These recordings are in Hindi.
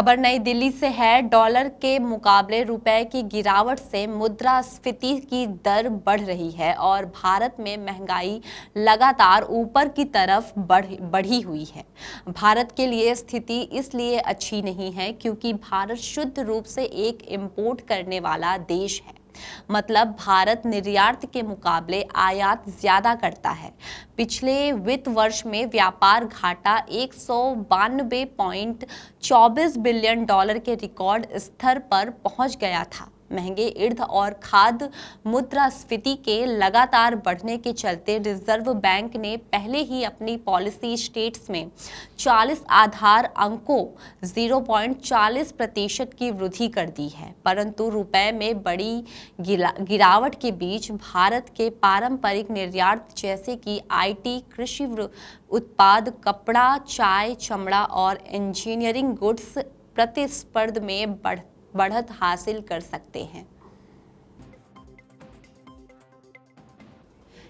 खबर नई दिल्ली से है। डॉलर के मुकाबले रुपए की गिरावट से मुद्रास्फीति की दर बढ़ रही है और भारत में महंगाई लगातार ऊपर की तरफ बढ़ी हुई है। भारत के लिए स्थिति इसलिए अच्छी नहीं है क्योंकि भारत शुद्ध रूप से एक इंपोर्ट करने वाला देश है। मतलब भारत निर्यात के मुकाबले आयात ज्यादा करता है। पिछले वित्त वर्ष में व्यापार घाटा 192.24 बिलियन डॉलर के रिकॉर्ड स्तर पर पहुंच गया था। महंगे ईंधन और खाद्य मुद्रास्फीति के लगातार बढ़ने के चलते रिजर्व बैंक ने पहले ही अपनी पॉलिसी स्टेट्स में 40 आधार अंकों 0.40% की वृद्धि कर दी है। परंतु रुपए में बड़ी गिरावट के बीच भारत के पारंपरिक निर्यात जैसे कि आईटी, कृषि उत्पाद, कपड़ा, चाय, चमड़ा और इंजीनियरिंग गुड्स प्रतिस्पर्धा में बढ़त हासिल कर सकते हैं।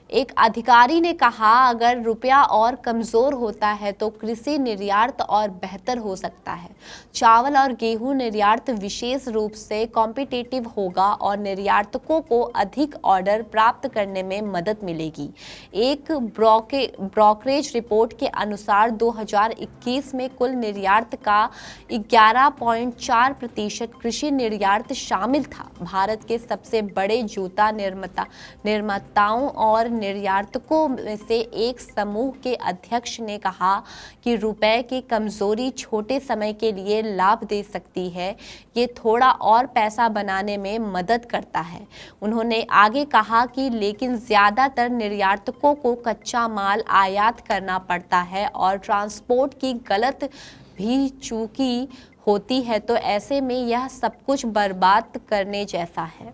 एक अधिकारी ने कहा, अगर रुपया और कमजोर होता है तो कृषि निर्यात और बेहतर हो सकता है। चावल और गेहूं निर्यात विशेष रूप से कॉम्पिटिटिव होगा और निर्यातकों को अधिक ऑर्डर प्राप्त करने में मदद मिलेगी। एक ब्रोकरेज रिपोर्ट के अनुसार 2021 में कुल निर्यात का 11.4% कृषि निर्यात शामिल था। भारत के सबसे बड़े जूता निर्माताओं और निर्यातकों में से एक समूह के अध्यक्ष ने कहा कि रुपए की कमजोरी छोटे समय के लिए लाभ दे सकती है, ये थोड़ा और पैसा बनाने में मदद करता है। उन्होंने आगे कहा कि लेकिन ज्यादातर निर्यातकों को कच्चा माल आयात करना पड़ता है और ट्रांसपोर्ट की गलत भी चूकी होती है, तो ऐसे में यह सब कुछ बर्बाद करने जैसा है।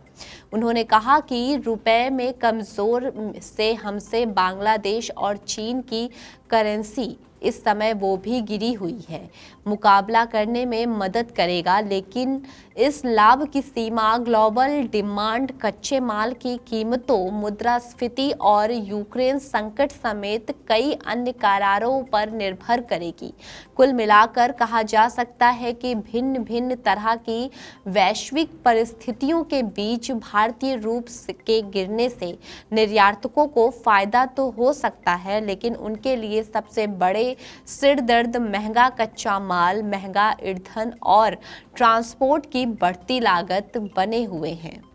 उन्होंने कहा कि रुपए में कमजोर से हमसे बांग्लादेश और चीन की करेंसी इस समय वो भी गिरी हुई है, मुकाबला करने में मदद करेगा, लेकिन इस लाभ की सीमा ग्लोबल डिमांड, कच्चे माल की कीमतों, मुद्रास्फीति और यूक्रेन संकट समेत कई अन्य कारकों पर निर्भर करेगी। कुल मिलाकर कहा जा सकता है कि भिन्न भिन्न तरह की वैश्विक परिस्थितियों के बीच भारतीय रूप के गिरने से निर्यातकों को फायदा तो हो सकता है, लेकिन उनके लिए सबसे बड़े सिरदर्द महंगा कच्चा माल, महंगा ईंधन और ट्रांसपोर्ट की बढ़ती लागत बने हुए हैं।